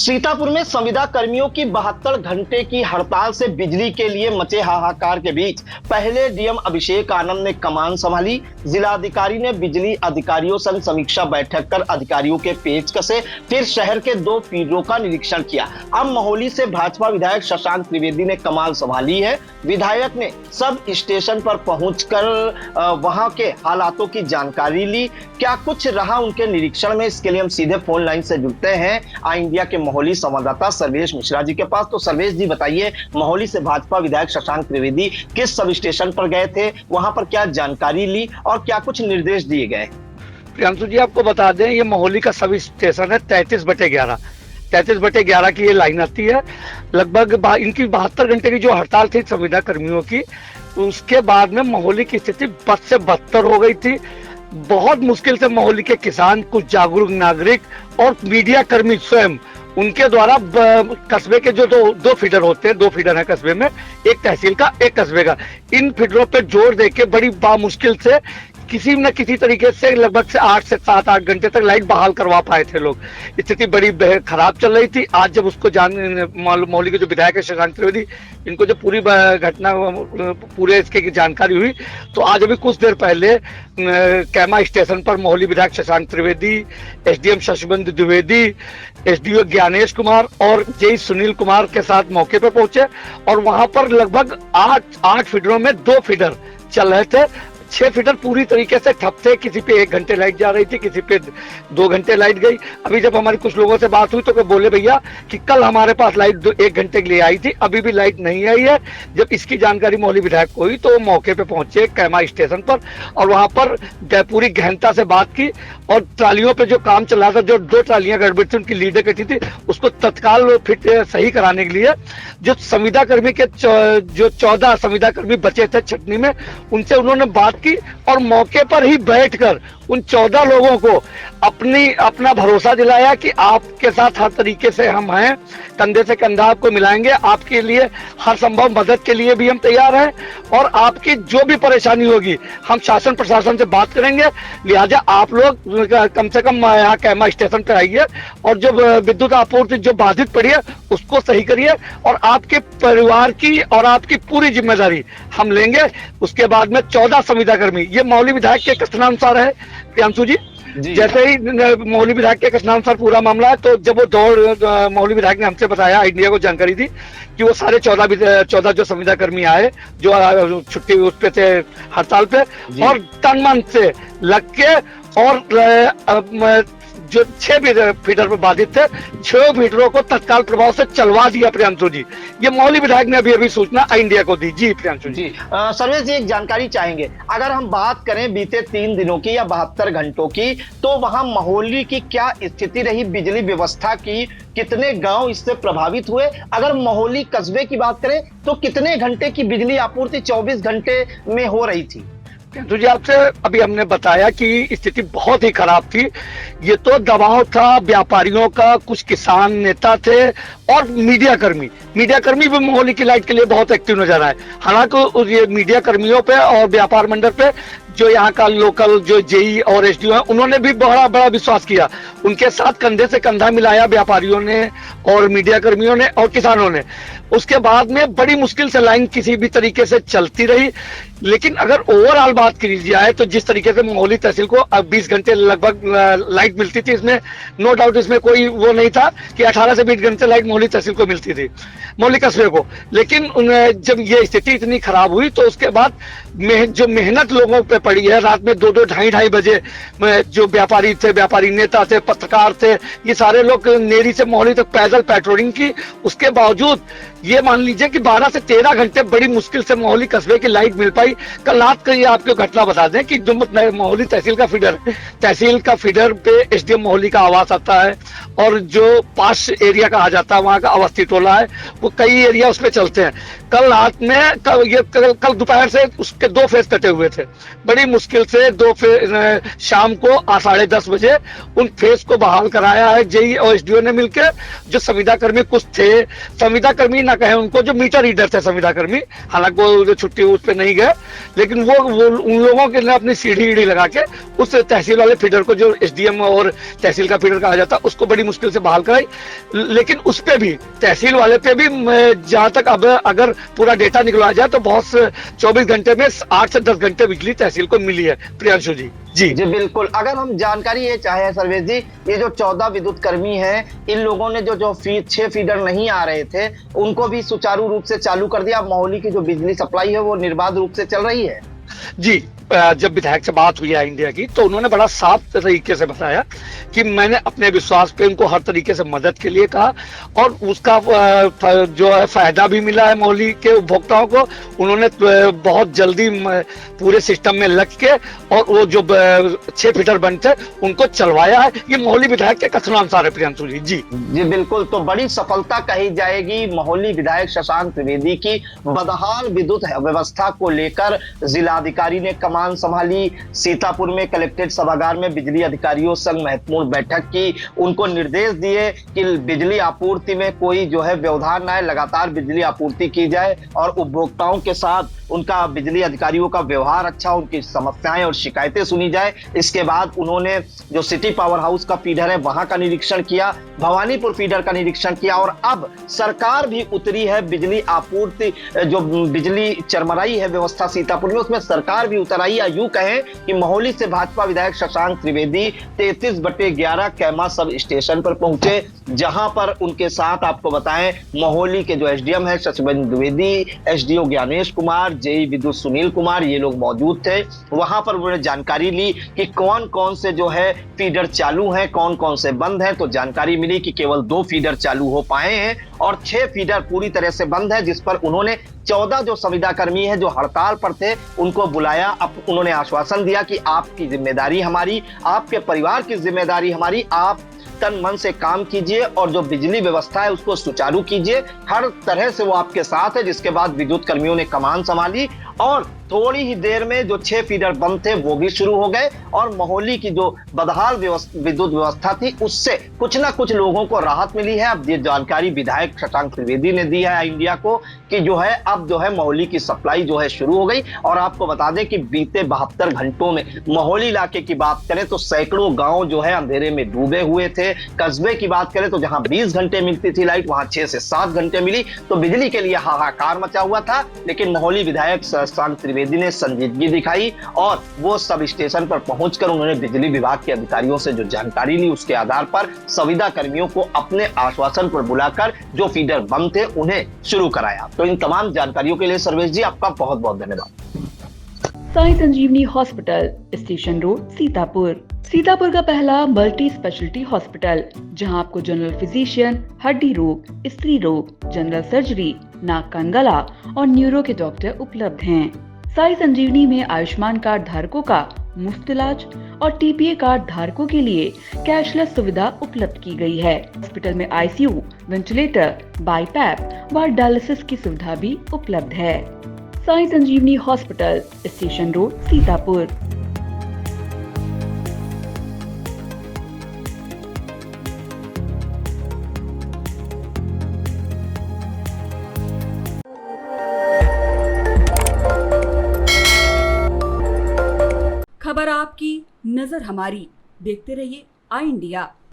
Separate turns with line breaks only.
सीतापुर में संविदा कर्मियों की 72 घंटे की हड़ताल से बिजली के लिए मचे हाहाकार के बीच पहले डीएम अभिषेक आनंद ने कमान संभाली। जिलाधिकारी ने बिजली अधिकारियों संग समीक्षा बैठक कर अधिकारियों के पेच कसे, फिर शहर के 2 फीडरों का निरीक्षण किया। अब महोली से भाजपा विधायक शशांक त्रिवेदी ने कमान संभाली है। विधायक ने सब स्टेशन पर पहुंचकर वहां के हालातों की जानकारी ली। क्या कुछ रहा उनके निरीक्षण में, इसके लिए हम सीधे फोन लाइन से जुड़ते हैं आई इंडिया के महोली संवाददाता सर्वेश मिश्रा जी के पास। तो सर्वेश जी बताइए, महोली से भाजपा विधायक शशांक त्रिवेदी किस सब स्टेशन पर गए थे, वहां पर क्या जानकारी ली और क्या कुछ निर्देश दिए गए?
प्रियांशु जी, आपको बता दें, ये महोली का सब स्टेशन है 33/11। 33/11 की ये लाइन आती है। लगभग इनकी 72 घंटे की जो हड़ताल थी संविदा कर्मियों की, उसके बाद में महोली की स्थिति बद से बदतर हो गई थी। बहुत मुश्किल से महोली के किसान, कुछ जागरूक नागरिक और मीडिया कर्मी स्वयं, उनके द्वारा कस्बे के जो दो फीडर होते हैं, 2 फीडर है कस्बे में, एक तहसील का एक कस्बे का, इन फीडरों पे जोर देके बड़ी बामुश्किल से किसी न किसी तरीके से लगभग से 8 से 7-8 घंटे तक लाइट बहाल करवा पाए थे लोग। स्थिति बड़ी खराब चल रही थी। आज जब उसको मौली के जो विधायक है शशांक त्रिवेदी, इनको जब पूरी घटना पूरे इसके की जानकारी हुई, तो आज अभी कुछ देर पहले कैमा स्टेशन पर मौली विधायक शशांक त्रिवेदी, एसडीएम शशिबंद द्विवेदी, एसडीओ ज्ञानेश कुमार और जेई सुनील कुमार के साथ मौके पर पहुंचे और वहां पर लगभग 8 फीडरों में 2 फीडर चल रहे थे। 6 फीडर पूरी तरीके से ठप थे। किसी पे 1 घंटे लाइट जा रही थी, किसी पे 2 घंटे लाइट गई। अभी जब हमारी कुछ लोगों से बात हुई तो बोले भैया कि कल हमारे पास लाइट 1 घंटे के लिए आई थी, अभी भी लाइट नहीं आई है। जब इसकी जानकारी मौली विधायक को हुई तो मौके पे पहुंचे कैमा स्टेशन पर और वहां पर पूरी गहनता से बात की और ट्रालियों पे जो काम चल रहा था, जो 2 ट्रालियां गड़बड़ थी, उनकी लीडें कटी थी, उसको तत्काल फिट सही कराने के लिए जो संविदा कर्मी के जो 14 संविदा कर्मी बचे थे छटनी में, उनसे उन्होंने बात की और मौके पर ही बैठकर उन 14 लोगों को अपना भरोसा दिलाया कि आपके साथ हर तरीके से हम हैं, कंधे से कंधा आपको मिलाएंगे, आपके लिए हर संभव मदद के लिए भी हम तैयार हैं और आपकी जो भी परेशानी होगी हम शासन प्रशासन से बात करेंगे। लिहाजा आप लोग कम से कम यहाँ कैमा स्टेशन पर आइए और जो विद्युत आपूर्ति जो बाधित पड़ी है उसको सही करिए और आपके परिवार की और आपकी पूरी जिम्मेदारी हम लेंगे। उसके बाद में 14 संविदा कर्मी, ये मौली विधायक के कथनानुसार है प्रियांशु जी। जैसे ही मौली विधायक के कथनानुसार पूरा मामला है, तो जब वो मौली विधायक ने हमसे बताया, इंडिया को जानकारी दी कि वो सारे 14 जो संविदा कर्मी आए जो छुट्टी उस पे थे हड़ताल पे, और तन मन से लग के और जो 6 फीडर पर बाधित थे, 6 फीडरों को तत्काल प्रभाव से चलवा दिया प्रियांशु जी। ये मौली विधायक ने अभी सूचना इंडिया को दी। जी प्रियांशु जी।
सर्वेश जी, एक जानकारी चाहेंगे, अगर हम बात करें बीते 3 दिनों की या 72 घंटों की, तो वहां महोली की क्या स्थिति रही, बिजली व्यवस्था की, कितने गांव इससे प्रभावित हुए? अगर महोली कस्बे की बात करें तो कितने घंटे की बिजली आपूर्ति 24 घंटे में हो रही थी?
तो जी, आपसे अभी हमने बताया कि स्थिति बहुत ही खराब थी। ये तो दबाव था व्यापारियों का, कुछ किसान नेता थे और मीडिया कर्मी भी महोली की लाइट के लिए बहुत एक्टिव नजर आए। हालांकि ये मीडिया कर्मियों पे और व्यापार मंडल पे जो यहाँ का लोकल जो जेई और एसडीओ है, उन्होंने भी बड़ा विश्वास किया। उनके साथ कंधे से कंधा मिलाया व्यापारियों ने और मीडिया कर्मियों ने और किसानों ने। उसके बाद में बड़ी मुश्किल से लाइन किसी भी तरीके से चलती रही। लेकिन अगर ओवरऑल बात की जाए तो जिस तरीके से महोली तहसील को अब 20 घंटे लगभग लाइट मिलती थी, इसमें नो डाउट, इसमें कोई वो नहीं था कि 18 से 20 घंटे लाइट महोली तहसील को मिलती थी, महोली कस्बे को। लेकिन जब ये स्थिति इतनी खराब हुई तो उसके बाद जो मेहनत लोगों पे पड़ी है, रात में 2-2 ढाई बजे जो व्यापारी नेता थे, पत्रकार थे, ये सारे लोग नेरी से महोली तक पैदल पेट्रोलिंग की। उसके बावजूद ये मान लीजिए कि 12 से 13 घंटे बड़ी मुश्किल से महोली कस्बे की लाइट मिल पाई। कल रात का ये आपको घटना बता दें कि जो महोली तहसील का फीडर पे एसडीएम महोली का आवास आता है और जो पास एरिया कहा जाता है वहां का अवस्थी टोला है, वो कई एरिया उस पर चलते हैं। कल रात में कल दोपहर से उसके 2 फेज कटे हुए थे। बड़ी मुश्किल से 2 फेज शाम को 10:30 बजे उन फेज को बहाल कराया है जेई और एसडीओ ने मिलकर। जो संविदा कर्मी कुछ थे, संविदा कर्मी ना कहे उनको, जो मीटर रीडर थे संविदा कर्मी, हालांकि वो छुट्टी उस पर नहीं गए, लेकिन वो उन लोगों के ने अपनी सीढ़ी ईढ़ी लगा के उस तहसील वाले फीडर को, जो एसडीएम और तहसील का फीडर कहा जाता, उसको बड़ी मुश्किल से बहाल कराई। लेकिन उस पे भी, तहसील वाले पे भी, जहां तक अब अगर पूरा डेटा निकलवा जाए तो बहुत 24 घंटे में 8 से 10 घंटे बिजली तहसील को मिली है। प्रियांशु जी।
जी बिल्कुल। अगर हम जानकारी ये चाहे सर्वेश जी, ये जो 14 विद्युत कर्मी हैं, इन लोगों ने जो 6 फीडर नहीं आ रहे थे, उनको भी सुचारू रूप से चालू कर दिया। महोली की जो बिजली सप्लाई है वो निर्बाध रूप से चल रही है।
जी, जब विधायक से बात हुई है इंडिया की, तो उन्होंने बड़ा साफ तरीके से बताया कि मैंने अपने विश्वास पे उनको हर तरीके से मदद के लिए कहा, और उसका जो है फायदा भी मिला है मोहली के उपभोक्ताओं को। उन्होंने बहुत जल्दी पूरे सिस्टम में लग के और वो जो 6 फीडर बनते उनको चलवाया है। ये मोहली विधायक के कथनानुसार है। प्रियांशु जी।
जी बिल्कुल। तो बड़ी सफलता कही जाएगी मोहली विधायक शशांक त्रिवेदी की। बदहाल विद्युत व्यवस्था को लेकर जिलाधिकारी ने कमान संभाली। सीतापुर में कलेक्ट्रेट सभागार में बिजली अधिकारियों संग महत्वपूर्ण बैठक की। उनको निर्देश दिए कि बिजली आपूर्ति में कोई जो है व्यवधान न आए, लगातार बिजली आपूर्ति की जाए और उपभोक्ताओं के साथ उनका, बिजली अधिकारियों का व्यवहार अच्छा, उनकी समस्याएं और शिकायतें सुनी जाए। इसके बाद उन्होंने जो सिटी पावर हाउस का फीडर है वहां का निरीक्षण किया, भवानीपुर फीडर का निरीक्षण किया, और अब सरकार भी उतरी है बिजली आपूर्ति, जो बिजली चरमराई है व्यवस्था सीतापुर में, उसमें सरकार भी उतर आई। यूं कहें कि महोली से भाजपा विधायक शशांक त्रिवेदी 33/11 कैमा सब स्टेशन पर पहुंचे, जहां पर उनके साथ आपको बताएं महोली के जो एसडीएम है शशिवेंद्र द्विवेदी, एसडीओ ज्ञानेश कुमार, जेई विद्युत सुनील कुमार, ये लोग मौजूद थे। वहां पर उन्होंने जानकारी ली कि कौन कौन से जो है फीडर चालू हैं, कौन कौन से बंद हैं। तो जानकारी मिली कि केवल 2 फीडर चालू हो पाए हैं और 6 फीडर पूरी तरह से बंद है, जिस पर उन्होंने 14 जो संविदा कर्मी है जो हड़ताल पर थे उनको बुलाया। अब उन्होंने आश्वासन दिया कि आपकी जिम्मेदारी हमारी, आपके परिवार की जिम्मेदारी हमारी, आप तन मन से काम कीजिए और जो बिजली व्यवस्था है उसको सुचारू कीजिए। हर तरह से वो आपके साथ है। जिसके बाद विद्युत कर्मियों ने कमान संभाली और थोड़ी ही देर में जो 6 फीडर बंद थे वो भी शुरू हो गए, और महोली की जो बदहाल विद्युत व्यवस्था थी उससे कुछ ना कुछ लोगों को राहत मिली है। अब ये जानकारी विधायक शशांक त्रिवेदी ने दी है इंडिया को कि जो है अब जो है महोली की सप्लाई जो है शुरू हो गई। और आपको बता दें कि बीते 72 घंटों में महोली इलाके की बात करें तो सैकड़ों गांव जो है अंधेरे में डूबे हुए थे। कस्बे की बात करें तो जहां 20 घंटे मिलती थी लाइट, वहां 6 से 7 घंटे मिली। तो बिजली के लिए हाहाकार मचा हुआ था। लेकिन महोली विधायक शशांक त्रिवेदी ने संजीदगी दिखाई और वो सब स्टेशन पर पहुंचकर उन्होंने बिजली विभाग के अधिकारियों से जो जानकारी ली उसके आधार पर संविदा कर्मियों को अपने आश्वासन पर बुलाकर जो फीडर बंद थे उन्हें शुरू कराया। तो इन तमाम जानकारियों के लिए सर्वेश जी आपका बहुत बहुत धन्यवाद।
Sai Sanjeevani hospital, station road, Sitapur. Sitapur का पहला मल्टी स्पेशलिटी हॉस्पिटल, जहां आपको जनरल फिजिशियन, हड्डी रोग, स्त्री रोग, जनरल सर्जरी, नाक कान गला और न्यूरो के डॉक्टर उपलब्ध हैं। साई संजीवनी में आयुष्मान कार्ड धारकों का मुफ्त इलाज और टीपीए कार्ड धारकों के लिए कैशलेस सुविधा उपलब्ध की गई है। हॉस्पिटल में आईसीयू, वेंटिलेटर, बाईपैप व डायलिसिस की सुविधा भी उपलब्ध है। Sai Sanjeevani hospital, station road, Sitapur.
खबर आपकी, नजर हमारी। देखते रहिए आई इंडिया।